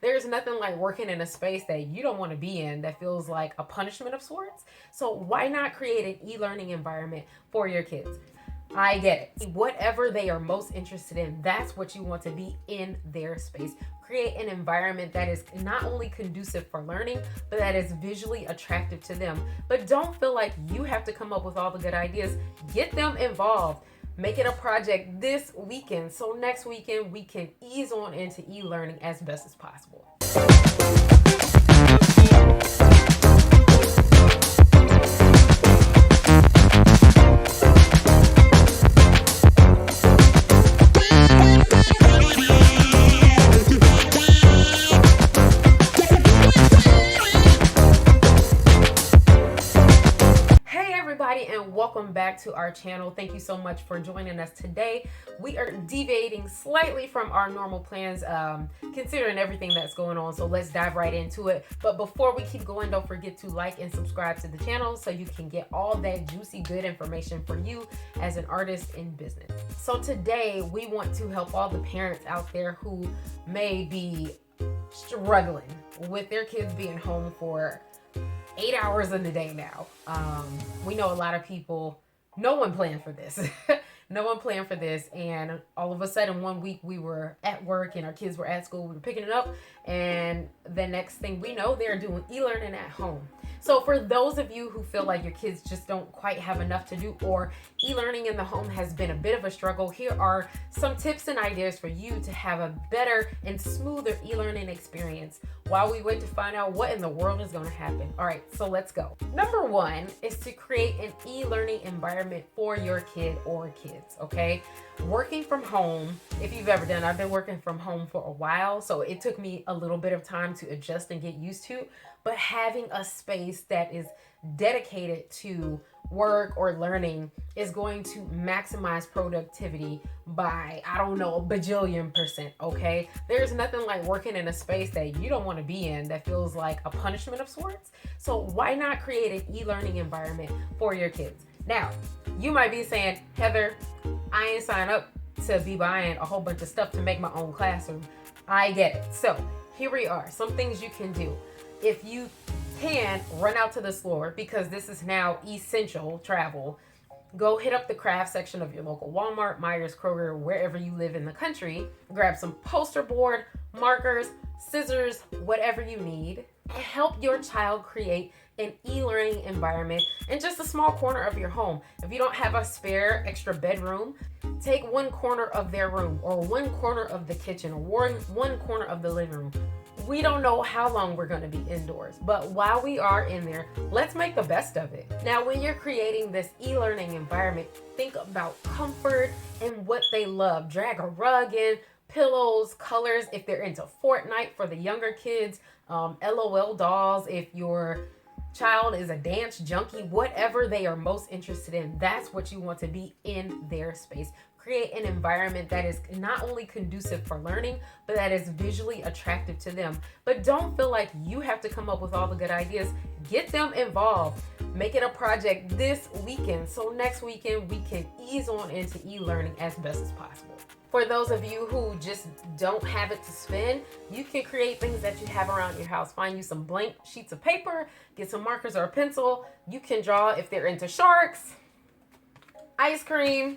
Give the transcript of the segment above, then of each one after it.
There's nothing like working in a space that you don't want to be in that feels like a punishment of sorts. So why not create an e-learning environment for your kids? I get it. Whatever they are most interested in, that's what you want to be in their space. Create an environment that is not only conducive for learning, but that is visually attractive to them. But don't feel like you have to come up with all the good ideas. Get them involved. Make it a project this weekend so next weekend we can ease on into e-learning as best as possible. And welcome back to our channel. Thank you so much for joining us today. We are deviating slightly from our normal plans, considering everything that's going on. So let's dive right into it. But before we keep going, don't forget to like and subscribe to the channel so you can get all that juicy, good information for you as an artist in business. So today we want to help all the parents out there who may be struggling with their kids being home for 8 hours in the day now. We know a lot of people, no one planned for this. No one planned for this. And all of a sudden, one week we were at work and our kids were at school. We were picking it up. And the next thing we know, they're doing e-learning at home. So for those of you who feel like your kids just don't quite have enough to do, or e-learning in the home has been a bit of a struggle, here are some tips and ideas for you to have a better and smoother e-learning experience while we wait to find out what in the world is going to happen. All right, so let's go. Number one is to create an e-learning environment for your kid or kids, okay? Working from home, if you've ever done, I've been working from home for a while, so it took me a little bit of time to adjust and get used to, but having a space that is dedicated to work or learning is going to maximize productivity by, I don't know, a bajillion %, okay? There's nothing like working in a space that you don't want to be in that feels like a punishment of sorts. So why not create an e-learning environment for your kids? Now, you might be saying, Heather, I ain't signed up to be buying a whole bunch of stuff to make my own classroom. I get it. So here we are, some things you can do. If you can, run out to the store, because this is now essential travel. Go hit up the craft section of your local Walmart, Myers, Kroger, wherever you live in the country. Grab some poster board, markers, scissors, whatever you need. Help your child create an e-learning environment in just a small corner of your home. If you don't have a spare extra bedroom, take one corner of their room, or one corner of the kitchen, or one corner of the living room. We don't know how long we're going to be indoors, but while we are in there, let's make the best of it. Now, when you're creating this e-learning environment, think about comfort and what they love. Drag a rug in, pillows, colors, if they're into Fortnite for the younger kids, LOL dolls, if your child is a dance junkie, whatever they are most interested in, that's what you want to be in their space. Create an environment that is not only conducive for learning, but that is visually attractive to them. But don't feel like you have to come up with all the good ideas. Get them involved. Make it a project this weekend so next weekend we can ease on into e-learning as best as possible. For those of you who just don't have it to spend, you can create things that you have around your house. Find you some blank sheets of paper, get some markers or a pencil. You can draw if they're into sharks, ice cream,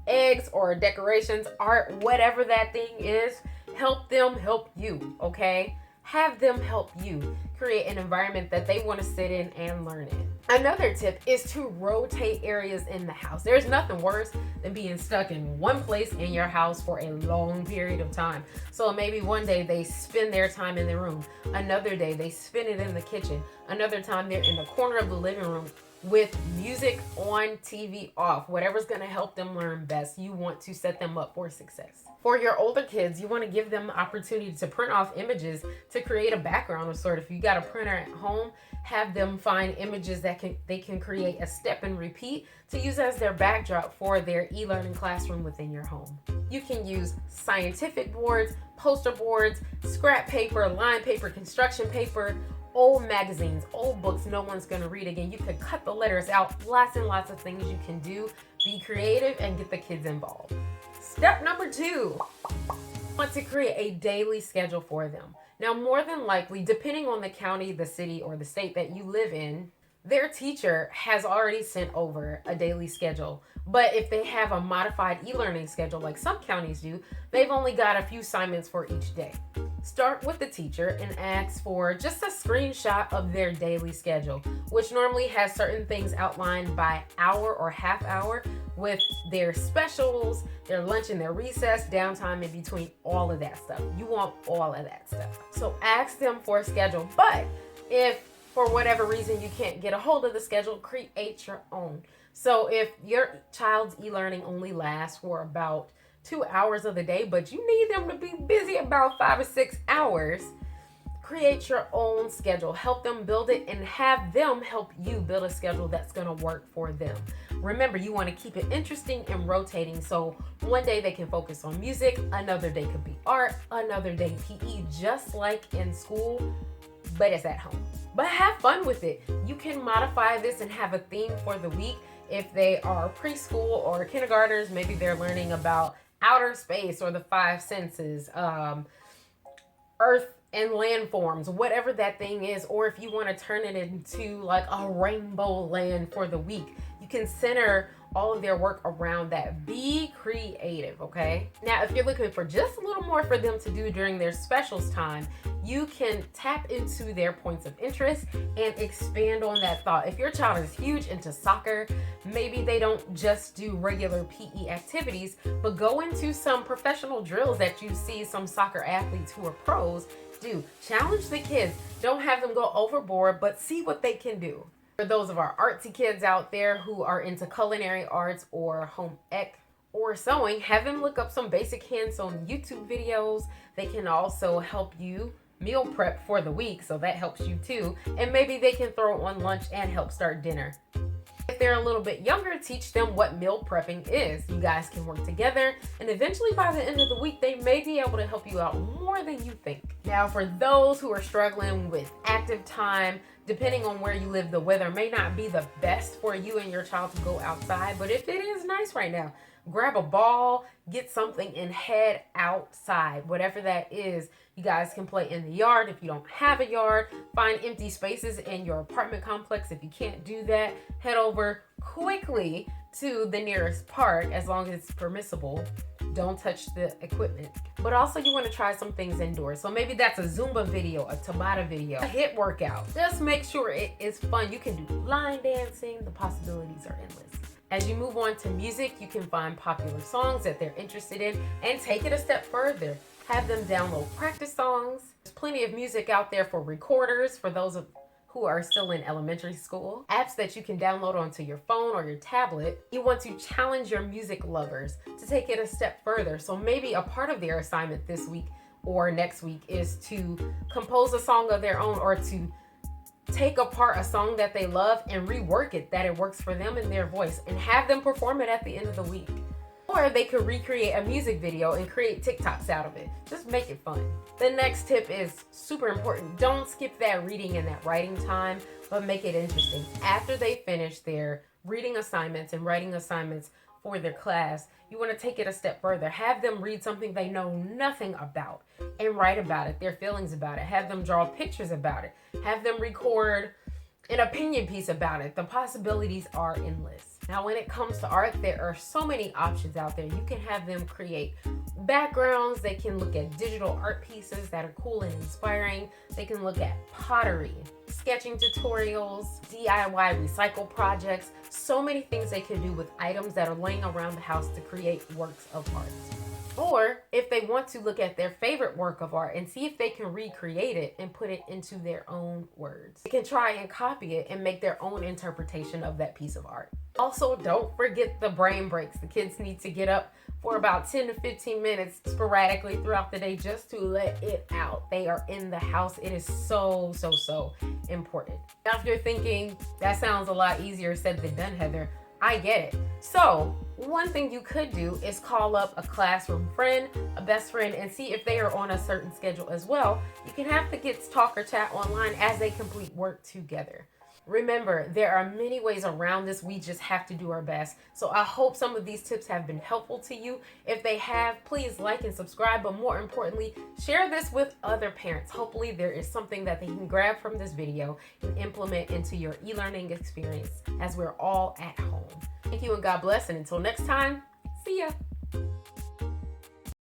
eggs, or decorations, art, whatever that thing is. Help them help you, okay? Have them help you create an environment that they want to sit in and learn in. Another tip is to rotate areas in the house. There's nothing worse than being stuck in one place in your house for a long period of time. So maybe one day they spend their time in the room. Another day they spend it in the kitchen. Another time they're in the corner of the living room with music on, TV off. Whatever's going to help them learn best. You want to set them up for success. For your older kids, you want to give them the opportunity to print off images to create a background of sort. If you got a printer at home, have them find images that they can create a step and repeat to use as their backdrop for their e-learning classroom within your home. You can use scientific boards, poster boards, scrap paper, line paper, construction paper, old magazines, old books no one's going to read again. You can cut the letters out. Lots and lots of things you can do. Be creative and get the kids involved. Step number 2, Want to create a daily schedule for them. Now, more than likely, depending on the county, the city, or the state that you live in, their teacher has already sent over a daily schedule. But if they have a modified e-learning schedule like some counties do, they've only got a few assignments for each day. Start with the teacher and ask for just a screenshot of their daily schedule, which normally has certain things outlined by hour or half hour with their specials, their lunch and their recess, downtime in between, all of that stuff. You want all of that stuff. So ask them for a schedule. But if for whatever reason you can't get a hold of the schedule, create your own. So if your child's e-learning only lasts for about 2 hours of the day, but you need them to be busy about 5 or 6 hours, create your own schedule. Help them build it and have them help you build a schedule that's going to work for them. Remember, you want to keep it interesting and rotating, so one day they can focus on music, another day could be art, another day PE, just like in school, but it's at home. But have fun with it. You can modify this and have a theme for the week. If they are preschool or kindergartners, maybe they're learning about outer space or the 5 senses, earth and landforms, whatever that thing is. Or if you want to turn it into like a rainbow land for the week, you can center all of their work around that. Be creative, okay? Now, if you're looking for just a little more for them to do during their specials time, you can tap into their points of interest and expand on that thought. If your child is huge into soccer, maybe they don't just do regular PE activities, but go into some professional drills that you see some soccer athletes who are pros do. Challenge the kids. Don't have them go overboard, but see what they can do. For those of our artsy kids out there who are into culinary arts or home ec or sewing, have them look up some basic hand-sewn YouTube videos. They can also help you meal prep for the week, so that helps you too. And maybe they can throw on lunch and help start dinner. If they're a little bit younger, teach them what meal prepping is. You guys can work together, and eventually by the end of the week, they may be able to help you out more than you think. Now, for those who are struggling with active time, depending on where you live, the weather may not be the best for you and your child to go outside, but if it is nice right now, grab a ball, get something, and head outside. Whatever that is, you guys can play in the yard. If you don't have a yard, find empty spaces in your apartment complex. If you can't do that, head over quickly to the nearest park, as long as it's permissible. Don't touch the equipment. But also, you want to try some things indoors. So maybe that's a Zumba video, a Tabata video, a HIIT workout. Just make sure it is fun. You can do line dancing. The possibilities are endless. As you move on to music, you can find popular songs that they're interested in and take it a step further. Have them download practice songs. There's plenty of music out there for recorders for those who are still in elementary school. Apps that you can download onto your phone or your tablet. You want to challenge your music lovers to take it a step further. So maybe a part of their assignment this week or next week is to compose a song of their own, or to take apart a song that they love and rework it, that it works for them and their voice, and have them perform it at the end of the week. Or they could recreate a music video and create TikToks out of it. Just make it fun. The next tip is super important. Don't skip that reading and that writing time, but make it interesting. After they finish their reading assignments and writing assignments for their class, you want to take it a step further. Have them read something they know nothing about and write about it, their feelings about it. Have them draw pictures about it. Have them record an opinion piece about it. The possibilities are endless. Now, when it comes to art, there are so many options out there. You can have them create backgrounds. They can look at digital art pieces that are cool and inspiring. They can look at pottery, sketching tutorials, DIY recycle projects. So many things they can do with items that are laying around the house to create works of art. Or if they want to look at their favorite work of art and see if they can recreate it and put it into their own words. They can try and copy it and make their own interpretation of that piece of art. Also, don't forget the brain breaks. The kids need to get up for about 10 to 15 minutes sporadically throughout the day just to let it out. They are in the house. It is so important. Now, if you're thinking, that sounds a lot easier said than done, Heather, I get it. So one thing you could do is call up a classroom friend, a best friend, and see if they are on a certain schedule as well. You can have the kids talk or chat online as they complete work together. Remember, there are many ways around this. We just have to do our best. So I hope some of these tips have been helpful to you. If they have, please like and subscribe. But more importantly, share this with other parents. Hopefully there is something that they can grab from this video and implement into your e-learning experience as we're all at home. Thank you and God bless. And until next time, see ya.